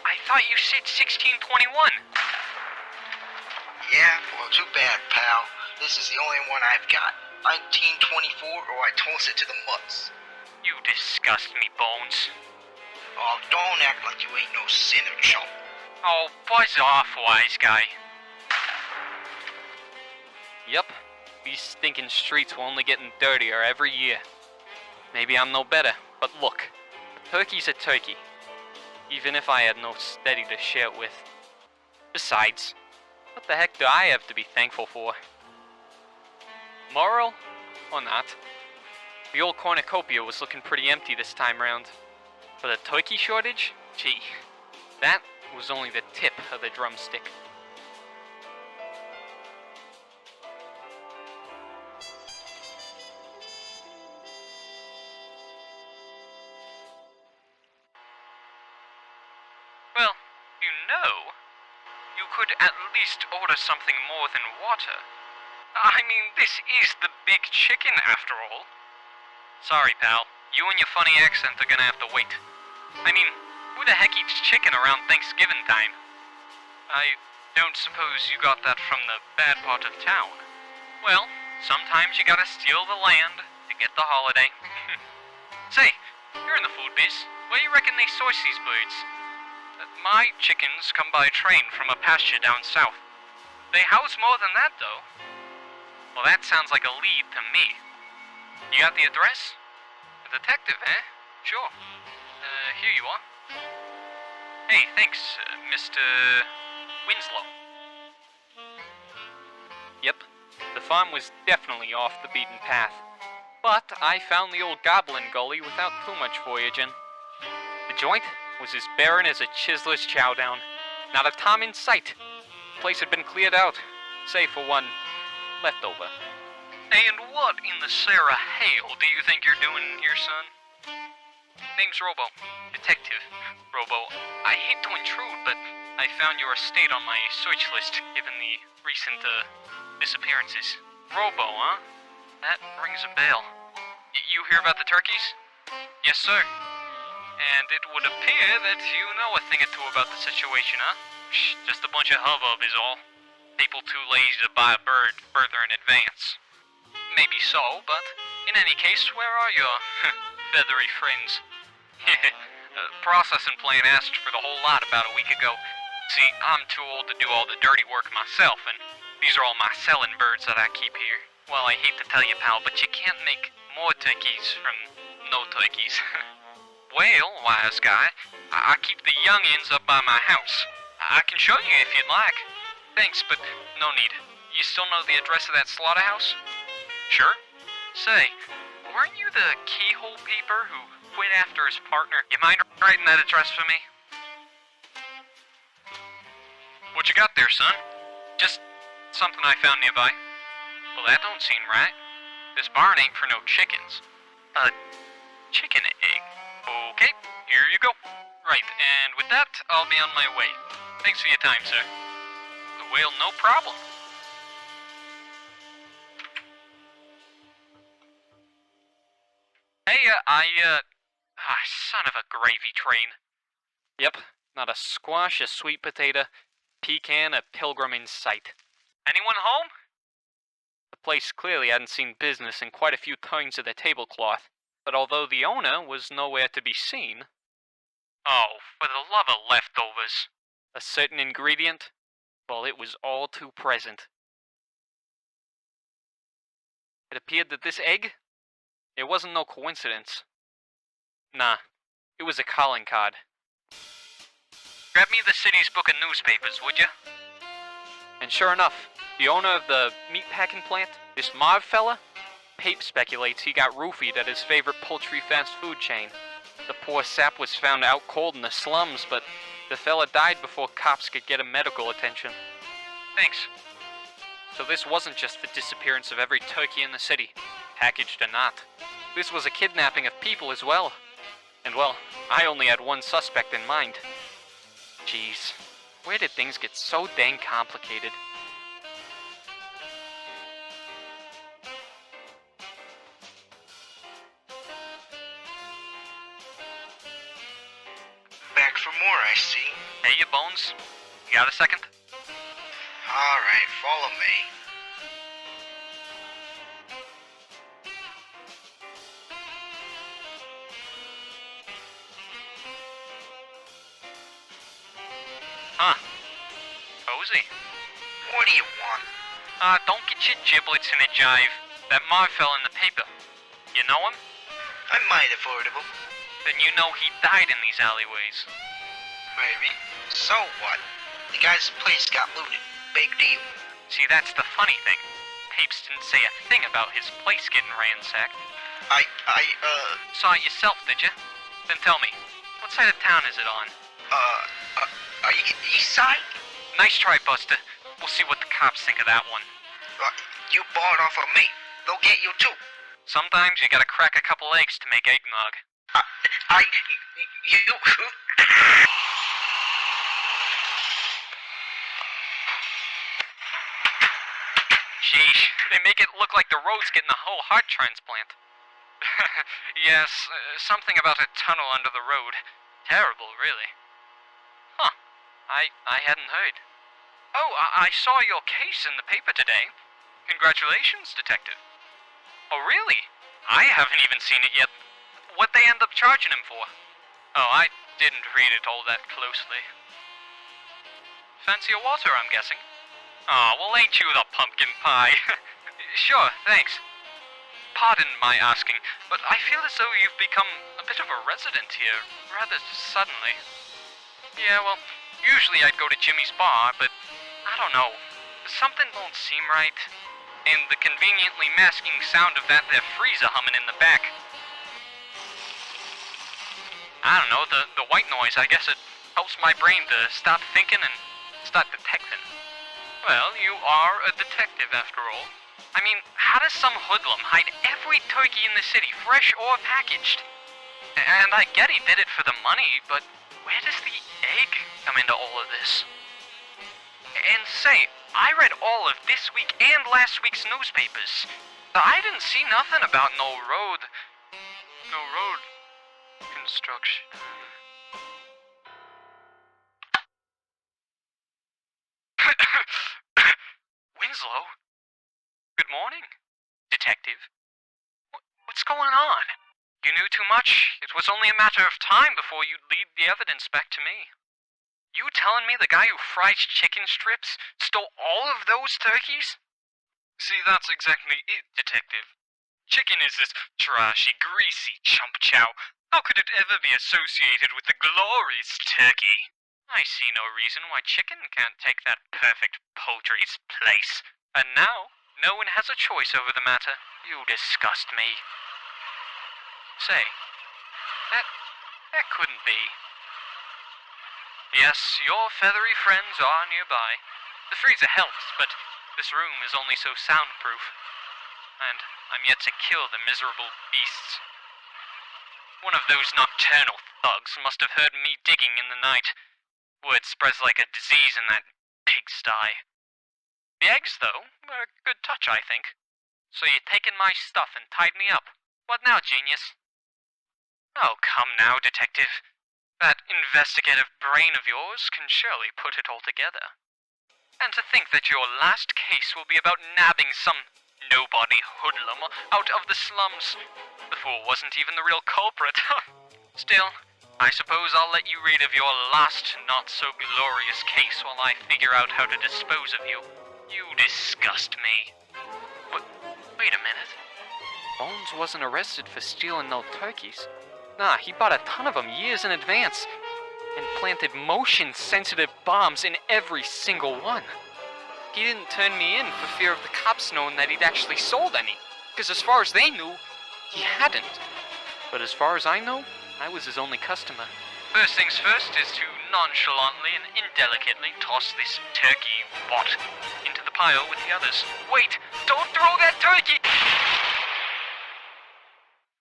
I thought you said 1621. Yeah? Well, too bad, pal. This is the only one I've got. 1924, or I toss it to the mutts. You disgust me, Bones. Oh, don't act like you ain't no sinner, chump. Oh, buzz off, wise guy. Yep, these stinking streets were only getting dirtier every year. Maybe I'm no better, but look, a turkey's a turkey, even if I had no steady to share it with. Besides, what the heck do I have to be thankful for? Moral or not, the old cornucopia was looking pretty empty this time round. For the turkey shortage, gee, that was only the tip of the drumstick. Well, you could at least order something more than water. I mean, this is the big chicken after all. Sorry, pal. You and your funny accent are gonna have to wait. I mean, who the heck eats chicken around Thanksgiving time? I don't suppose you got that from the bad part of town. Well, sometimes you gotta steal the land to get the holiday. Say, you're in the food biz. Where you reckon they source these birds? My chickens come by train from a pasture down south. They house more than that, though. Well, that sounds like a lead to me. You got the address? A detective, eh? Sure. Here you are. Hey, thanks, Mr. Winslow. Yep, the farm was definitely off the beaten path. But I found the old goblin gully without too much voyaging. The joint was as barren as a chiseler's chowdown. Not a tom in sight. The place had been cleared out, save for one leftover. And what in the Sarah Hale do you think you're doing here, son? Name's Robo. Detective Robo. I hate to intrude, but I found your estate on my search list, given the recent, disappearances. Robo, huh? That rings a bell. You hear about the turkeys? Yes, sir. And it would appear that you know a thing or two about the situation, huh? Shh, just a bunch of hubbub is all. People too lazy to buy a bird further in advance. Maybe so, but in any case, where are your feathery friends? Processing plant asked for the whole lot about a week ago. See, I'm too old to do all the dirty work myself, and these are all my selling birds that I keep here. Well, I hate to tell you, pal, but you can't make more turkeys from no turkeys. Well, wise guy, I keep the youngins up by my house. I can show you if you'd like. Thanks, but no need. You still know the address of that slaughterhouse? Sure. Say, weren't you the keyhole peeper who quit after his partner? You mind writing that address for me? What you got there, son? Just something I found nearby. Well, that don't seem right. This barn ain't for no chickens. A chicken egg. Okay, here you go. Right, and with that, I'll be on my way. Thanks for your time, sir. Well, no problem. Hey, son of a gravy train. Yep, not a squash, a sweet potato, pecan, a pilgrim in sight. Anyone home? The place clearly hadn't seen business in quite a few turns of the tablecloth, but although the owner was nowhere to be seen... Oh, for the love of leftovers. A certain ingredient? Well, it was all too present. It appeared that this egg, it wasn't no coincidence. Nah, it was a calling card. Grab me the city's book of newspapers, would you? And sure enough, the owner of the meatpacking plant, this Marv fella, Pape speculates he got roofied at his favorite poultry fast food chain. The poor sap was found out cold in the slums, but the fella died before cops could get him medical attention. Thanks. So this wasn't just the disappearance of every turkey in the city, packaged or not. This was a kidnapping of people as well. And well, I only had one suspect in mind. Jeez, where did things get so dang complicated? Back for more, I see. Bones? You got a second? Alright, follow me. Huh. Cozy. What do you want? Don't get your giblets in a jive. That Marv fell in the paper. You know him? I might have heard of him. Then you know he died in these alleyways. Maybe. So what? The guy's place got looted. Big deal. See, that's the funny thing. Papes didn't say a thing about his place getting ransacked. Saw it yourself, did you? Then tell me, what side of town is it on? Are you east side? Nice try, Buster. We'll see what the cops think of that one. You bought off of me. They'll get you too. Sometimes you gotta crack a couple eggs to make eggnog. You... Sheesh, they make it look like the road's getting a whole heart transplant. Yes, something about a tunnel under the road. Terrible, really. Huh, I hadn't heard. Oh, I saw your case in the paper today. Congratulations, Detective. Oh, really? I haven't even seen it yet. What'd they end up charging him for? Oh, I didn't read it all that closely. Fancy a water, I'm guessing? Aw, well, ain't you the pumpkin pie? Sure, thanks. Pardon my asking, but I feel as though you've become a bit of a resident here, rather suddenly. Yeah, well, usually I'd go to Jimmy's bar, but I don't know. Something don't seem right. And the conveniently masking sound of that there freezer humming in the back. I don't know, the white noise, I guess it helps my brain to stop thinking and start detecting. Well, you are a detective after all. I mean, how does some hoodlum hide every turkey in the city, fresh or packaged? And I get he did it for the money, but where does the egg come into all of this? And say, I read all of this week and last week's newspapers. I didn't see nothing about no road construction. Winslow? Good morning, Detective. What's going on? You knew too much. It was only a matter of time before you'd lead the evidence back to me. You telling me the guy who fries chicken strips stole all of those turkeys? See, that's exactly it, Detective. Chicken is this trashy, greasy chump chow. How could it ever be associated with the glorious turkey? I see no reason why chicken can't take that perfect poultry's place. And now, no one has a choice over the matter. You disgust me. Say, that couldn't be. Yes, your feathery friends are nearby. The freezer helps, but this room is only so soundproof. And I'm yet to kill the miserable beasts. One of those nocturnal thugs must have heard me digging in the night. Word spreads like a disease in that pigsty. The eggs, though, are a good touch, I think. So you're taking my stuff and tied me up. What now, genius? Oh, come now, Detective. That investigative brain of yours can surely put it all together. And to think that your last case will be about nabbing some nobody hoodlum out of the slums. The fool wasn't even the real culprit. Still, I suppose I'll let you read of your last not-so-glorious case while I figure out how to dispose of you. You disgust me. Wait a minute. Bones wasn't arrested for stealing no turkeys. Nah, he bought a ton of them years in advance and planted motion-sensitive bombs in every single one. He didn't turn me in for fear of the cops knowing that he'd actually sold any, because as far as they knew, he hadn't. But as far as I know, I was his only customer. First things first is to nonchalantly and indelicately toss this turkey bot into the pile with the others. Wait! Don't throw that turkey!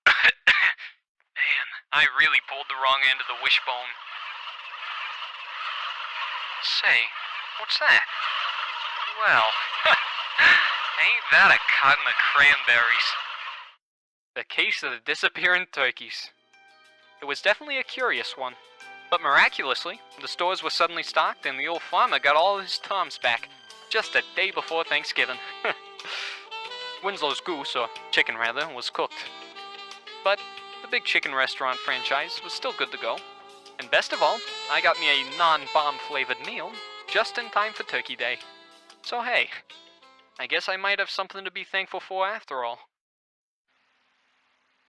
Man, I really pulled the wrong end of the wishbone. Say, what's that? Well, ain't that a carton of cranberries? The case of the disappearing turkeys. It was definitely a curious one. But miraculously, the stores were suddenly stocked and the old farmer got all his toms back, just a day before Thanksgiving. Winslow's goose, or chicken rather, was cooked. But the big chicken restaurant franchise was still good to go. And best of all, I got me a non-bomb flavored meal just in time for Turkey Day. So hey, I guess I might have something to be thankful for after all.